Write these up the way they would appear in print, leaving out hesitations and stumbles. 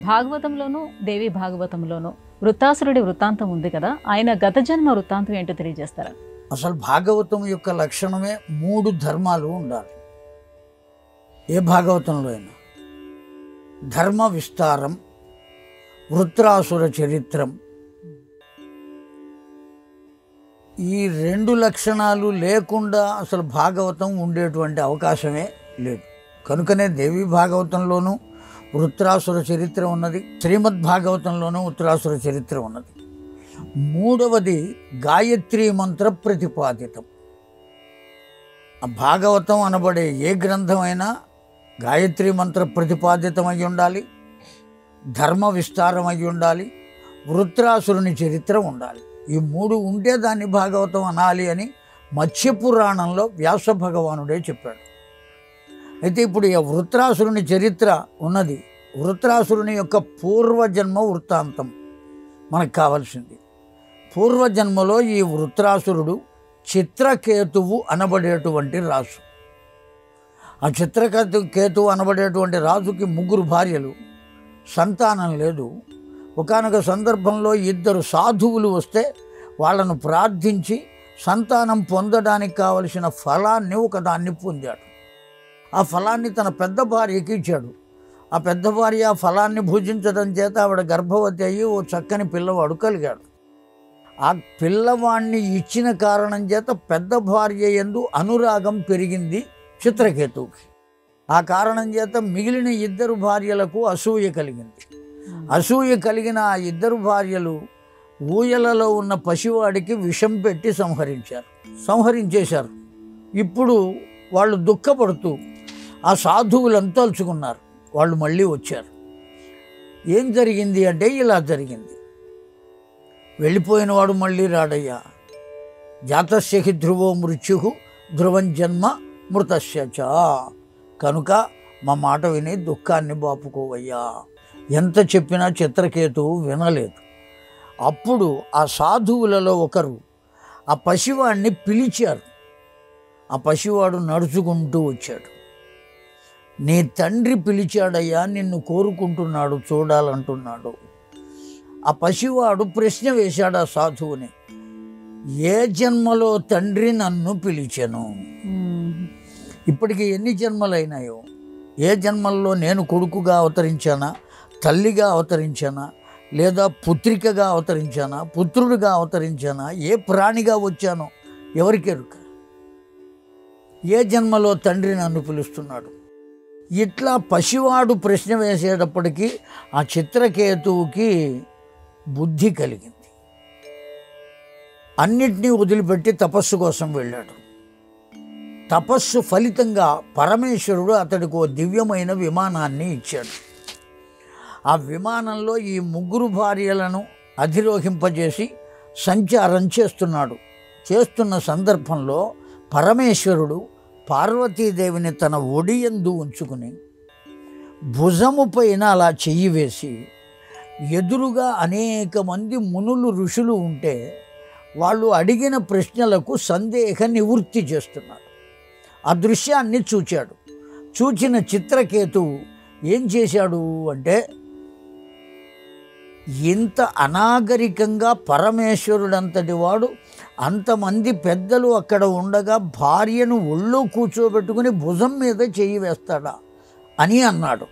భాగవతంలోనూ దేవి భాగవతంలోనూ వృత్తాసురుడి వృత్తాంతం ఉంది కదా, ఆయన గత జన్మ వృత్తాంతం ఏంటో తెలియజేస్తారా? అసలు భాగవతం యొక్క లక్షణమే 3 ధర్మాలు ఉండాలి. ఏ భాగవతంలో అయినా ధర్మ విస్తారం, వృత్రాసుర చరిత్రం, ఈ 2 లక్షణాలు లేకుండా అసలు భాగవతం ఉండేటువంటి అవకాశమే లేదు. కనుకనే దేవి భాగవతంలోనూ వృత్రాసుర చరిత్ర ఉన్నది, శ్రీమద్ భాగవతంలోనూ వృత్రాసుర చరిత్ర ఉన్నది. 3వది గాయత్రీ మంత్ర ప్రతిపాదితం. ఆ భాగవతం అనబడే ఏ గ్రంథమైనా గాయత్రీ మంత్ర ప్రతిపాదితం అయి ఉండాలి, ధర్మ విస్తారం అయి ఉండాలి, వృత్రాసురుని చరిత్ర ఉండాలి. ఈ 3 ఉంటే దాన్ని భాగవతం అనాలి అని మత్స్య పురాణంలో వ్యాస భగవానుడే చెప్పాడు. అయితే ఇప్పుడు ఈ వృత్రాసురుని చరిత్ర ఉన్నది. వృత్రాసురుని యొక్క పూర్వజన్మ వృత్తాంతం మనకు కావాల్సింది. పూర్వజన్మలో ఈ వృత్రాసురుడు చిత్రకేతువు అనబడేటువంటి రాజు. ఆ చిత్రకేతువు అనబడేటువంటి రాజుకి 3 భార్యలు, సంతానం లేదు. ఒకానొక సందర్భంలో 2 సాధువులు వస్తే వాళ్ళను ప్రార్థించి సంతానం పొందడానికి కావలసిన ఫలాన్ని ఒకదాన్ని పొందాడు. ఆ ఫలాన్ని తన పెద్ద భార్యకి ఇచ్చాడు. ఆ పెద్ద భార్య ఆ ఫలాన్ని భుజించడం చేత ఆవిడ గర్భవతి అయ్యి ఓ చక్కని పిల్లవాడు కలిగాడు. ఆ పిల్లవాడిని ఇచ్చిన కారణం చేత పెద్ద భార్య యందు అనురాగం పెరిగింది చిత్రకేతువుకి. ఆ కారణం చేత మిగిలిన 2 భార్యలకు అసూయ కలిగింది. అసూయ కలిగిన ఆ 2 భార్యలు ఊయలలో ఉన్న పసివాడికి విషం పెట్టి సంహరించేశారు. ఇప్పుడు వాళ్ళు దుఃఖపడుతూ ఆ సాధువులను తలుచుకున్నారు. వాళ్ళు మళ్ళీ వచ్చారు. ఏం జరిగింది అంటే ఇలా జరిగింది. వెళ్ళిపోయిన వాడు మళ్ళీ రాడయ్యా. జాతస్య హి ధ్రువో మృత్యు ధ్రువం జన్మ మృతస్య చ. కనుక మా మాట విని దుఃఖాన్ని బాపుకోవయ్యా. ఎంత చెప్పినా చిత్రకేతువు వినలేదు. అప్పుడు ఆ సాధువులలో ఒకరు ఆ పసివాడిని పిలిచారు. ఆ పసివాడు నడుచుకుంటూ వచ్చాడు. నీ తండ్రి పిలిచాడయ్యా, నిన్ను కోరుకుంటున్నాడు, చూడాలంటున్నాడు. ఆ పసివాడు ప్రశ్న వేశాడు ఆ సాధువుని, ఏ జన్మలో తండ్రి నన్ను పిలిచెను? ఇప్పటికి ఎన్ని జన్మలైనాయో? ఏ జన్మల్లో నేను కొడుకుగా అవతరించానా, తల్లిగా అవతరించానా, లేదా పుత్రికగా అవతరించానా, పుత్రుడిగా అవతరించానా, ఏ ప్రాణిగా వచ్చానో ఎవరికెరుక? ఏ జన్మలో తండ్రి నన్ను పిలుస్తున్నాడు? ఇట్లా పసివాడు ప్రశ్న వేసేటప్పటికీ ఆ చిత్రకేతువుకి బుద్ధి కలిగింది. అన్నిటినీ వదిలిపెట్టి తపస్సు కోసం వెళ్ళాడు. తపస్సు ఫలితంగా పరమేశ్వరుడు అతడికి ఓ దివ్యమైన విమానాన్ని ఇచ్చాడు. ఆ విమానంలో ఈ 3 భార్యలను అధిరోహింపజేసి సంచారం చేస్తున్నాడు. చేస్తున్న సందర్భంలో పరమేశ్వరుడు పార్వతీదేవిని తన ఒడియందు ఉంచుకుని భుజము పైన అలా చెయ్యి వేసి, ఎదురుగా అనేక మంది మునులు ఋషులు ఉంటే వాళ్ళు అడిగిన ప్రశ్నలకు సందేహ నివృత్తి చేస్తున్నారు. ఆ దృశ్యాన్ని చూచాడు. చూచిన చిత్రకేతువు ఏం చేశాడు అంటే, ఇంత అనాగరికంగా పరమేశ్వరుడంతటి వాడు అంతమంది పెద్దలు అక్కడ ఉండగా భార్యను ఒళ్ళో కూర్చోబెట్టుకుని భుజం మీద చెయ్యి వేస్తాడా అని అన్నాడు.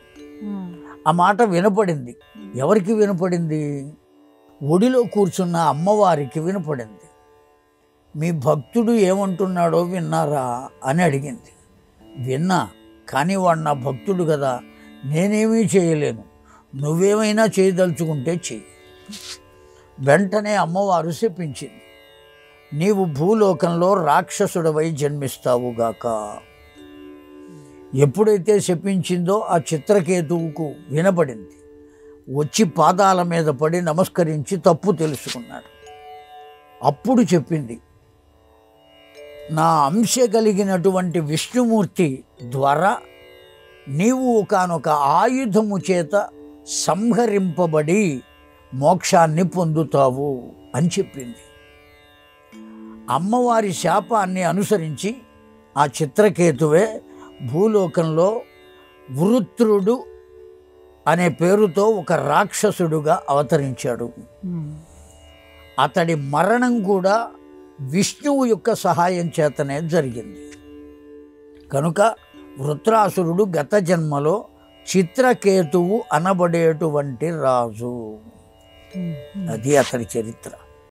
ఆ మాట వినపడింది. ఎవరికి వినపడింది? ఒడిలో కూర్చున్న అమ్మవారికి వినపడింది. మీ భక్తుడు ఏమంటున్నాడో విన్నారా అని అడిగింది. విన్నా, కానీ వాడు నా భక్తుడు కదా, నేనేమీ చేయలేను, నువ్వేమైనా చేయదలుచుకుంటే చెయ్యి. వెంటనే అమ్మవారు శపించింది, నీవు భూలోకంలో రాక్షసుడవై జన్మిస్తావుగాక. ఎప్పుడైతే శపించిందో ఆ చిత్రకేతువుకు వినపడింది. వచ్చి పాదాల మీద పడి నమస్కరించి తప్పు తెలుసుకున్నాడు. అప్పుడు చెప్పింది, నా అంశ కలిగినటువంటి విష్ణుమూర్తి ద్వారా నీవు ఒకానొక ఆయుధము చేత సంహరింపబడి మోక్షాన్ని పొందుతావు అని చెప్పింది. అమ్మవారి శాపాన్ని అనుసరించి ఆ చిత్రకేతువే భూలోకంలో వృత్రుడు అనే పేరుతో ఒక రాక్షసుడుగా అవతరించాడు. అతడి మరణం కూడా విష్ణువు యొక్క సహాయం చేతనే జరిగింది. కనుక వృత్రాసురుడు గత జన్మలో చిత్రకేతువు అనబడేటువంటి రాజు. అది అతడి చరిత్ర.